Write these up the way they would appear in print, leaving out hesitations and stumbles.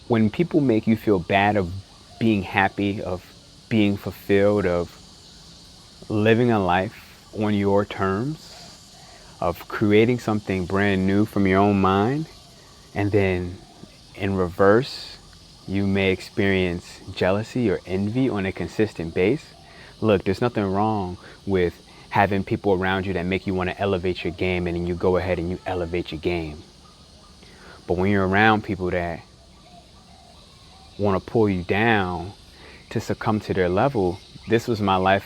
when people make you feel bad of being happy, of being fulfilled, of living a life on your terms, of creating something brand new from your own mind, and then in reverse, you may experience jealousy or envy on a consistent base. Look, there's nothing wrong with having people around you that make you want to elevate your game, and then you go ahead and you elevate your game. But when you're around people that want to pull you down to succumb to their level, this was my life.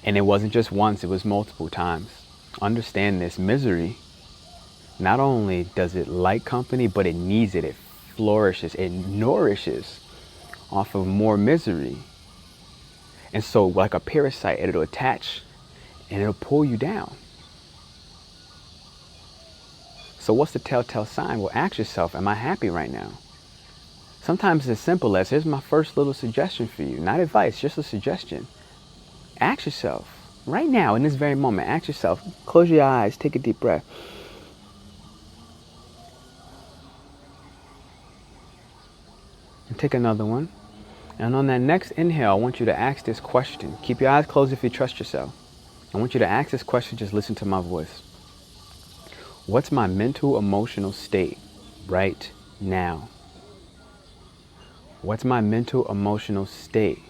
And it wasn't just once, it was multiple times. Understand this: misery, not only does it like company, but it needs it. It flourishes, it nourishes off of more misery. And so like a parasite, it'll attach and it'll pull you down. So what's the telltale sign? Well, ask yourself, am I happy right now? Sometimes it's as simple as, here's my first little suggestion for you. Not advice, just a suggestion. Ask yourself, right now, in this very moment, ask yourself, close your eyes, take a deep breath. And take another one. And on that next inhale, I want you to ask this question. Keep your eyes closed if you trust yourself. I want you to ask this question, just listen to my voice. What's my mental, emotional state right now? What's my mental, emotional state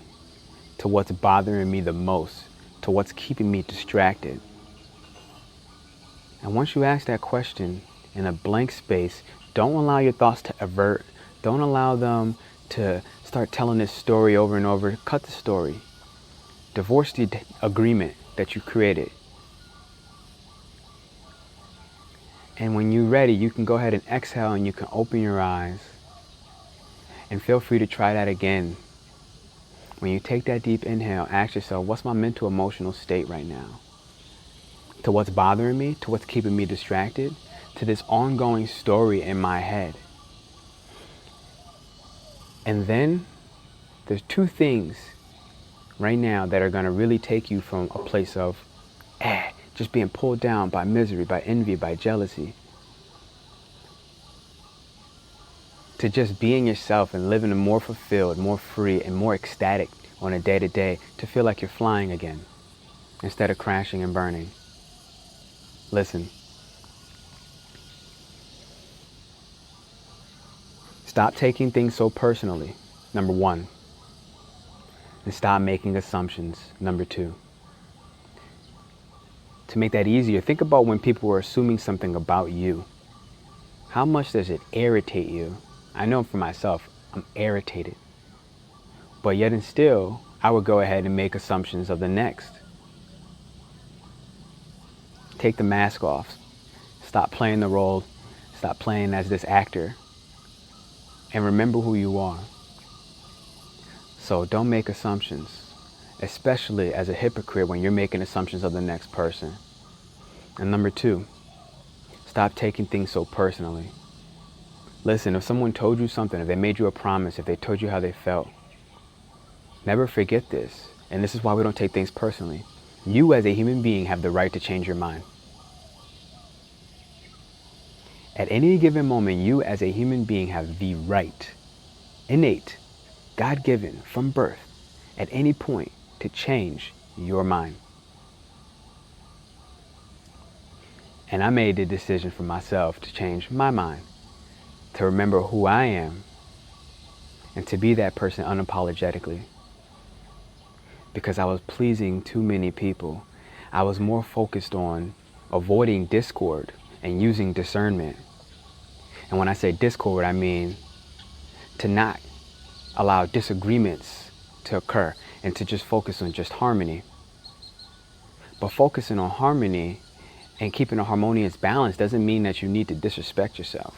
to what's bothering me the most, to what's keeping me distracted? And once you ask that question in a blank space, don't allow your thoughts to avert. Don't allow them to start telling this story over and over. Cut the story. Divorce the agreement that you created. And when you're ready, you can go ahead and exhale and you can open your eyes. And feel free to try that again. When you take that deep inhale, ask yourself, what's my mental, emotional state right now? To what's bothering me, to what's keeping me distracted, to this ongoing story in my head. And then there's two things right now that are going to really take you from a place of just being pulled down by misery, by envy, by jealousy, to just being yourself and living a more fulfilled, more free, and more ecstatic on a day-to-day, to feel like you're flying again instead of crashing and burning. Listen. Stop taking things so personally, number one. And stop making assumptions, number two. To make that easier, think about when people are assuming something about you. How much does it irritate you? I know for myself, I'm irritated. But yet and still, I would go ahead and make assumptions of the next. Take the mask off. Stop playing the role. Stop playing as this actor. And remember who you are. So don't make assumptions, especially as a hypocrite when you're making assumptions of the next person. And number two, stop taking things so personally. Listen, if someone told you something, if they made you a promise, if they told you how they felt, never forget this. And this is why we don't take things personally. You as a human being have the right to change your mind. At any given moment, you as a human being have the right, innate, God-given, from birth, at any point, to change your mind. And I made the decision for myself to change my mind, to remember who I am, and to be that person unapologetically. Because I was pleasing too many people. I was more focused on avoiding discord and using discernment. And when I say discord, I mean to not allow disagreements to occur and to just focus on just harmony. But focusing on harmony and keeping a harmonious balance doesn't mean that you need to disrespect yourself.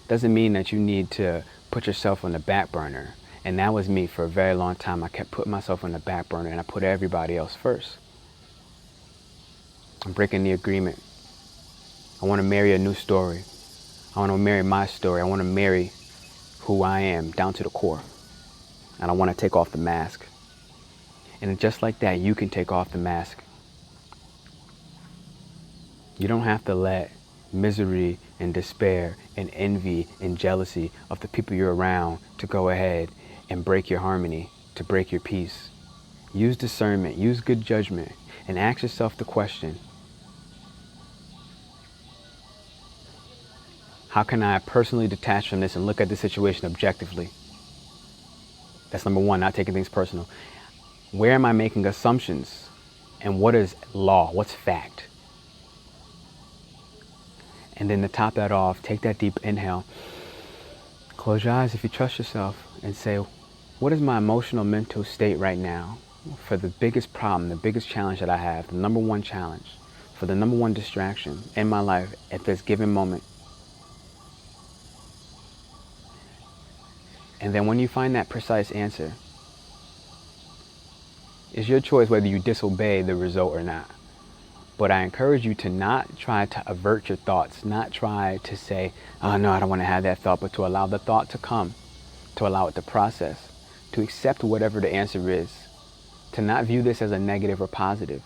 Doesn't mean that you need to put yourself on the back burner. And that was me for a very long time. I kept putting myself on the back burner and I put everybody else first. I'm breaking the agreement. I want to marry a new story. I want to marry my story. I want to marry who I am down to the core. And I want to take off the mask. And just like that, you can take off the mask. You don't have to let misery and despair and envy and jealousy of the people you're around to go ahead and break your harmony, to break your peace. Use discernment, use good judgment, and ask yourself the question, how can I personally detach from this and look at the situation objectively? That's number one, not taking things personal. Where am I making assumptions? And what is law? What's fact? And then to top that off, take that deep inhale. Close your eyes if you trust yourself and say, what is my emotional mental state right now for the biggest problem, the biggest challenge that I have, the number one challenge, for the number one distraction in my life at this given moment? And then when you find that precise answer, it's your choice whether you disobey the result or not. But I encourage you to not try to avert your thoughts, not try to say, oh no, I don't want to have that thought, but to allow the thought to come, to allow it to process, to accept whatever the answer is, to not view this as a negative or positive,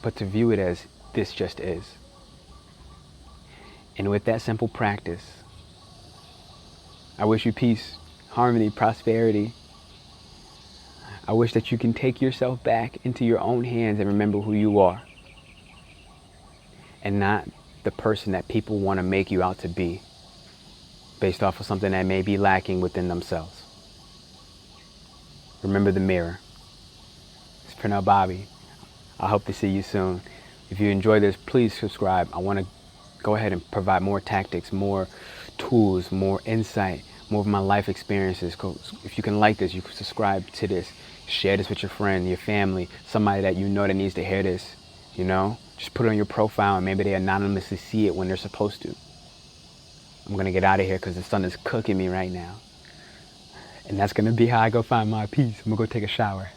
but to view it as this just is. And with that simple practice, I wish you peace, harmony, prosperity. I wish that you can take yourself back into your own hands and remember who you are, and not the person that people want to make you out to be based off of something that may be lacking within themselves. Remember the mirror. It's Pernell Bobby. I hope to see you soon. If you enjoy this, please subscribe. I want to go ahead and provide more tactics, more tools, more insight, more of my life experiences. If you can like this, you can subscribe to this. Share this with your friend, your family, somebody that you know that needs to hear this. You know, just put it on your profile and maybe they anonymously see it when they're supposed to. I'm gonna get out of here because the sun is cooking me right now. And that's gonna be how I go find my peace. I'm gonna go take a shower.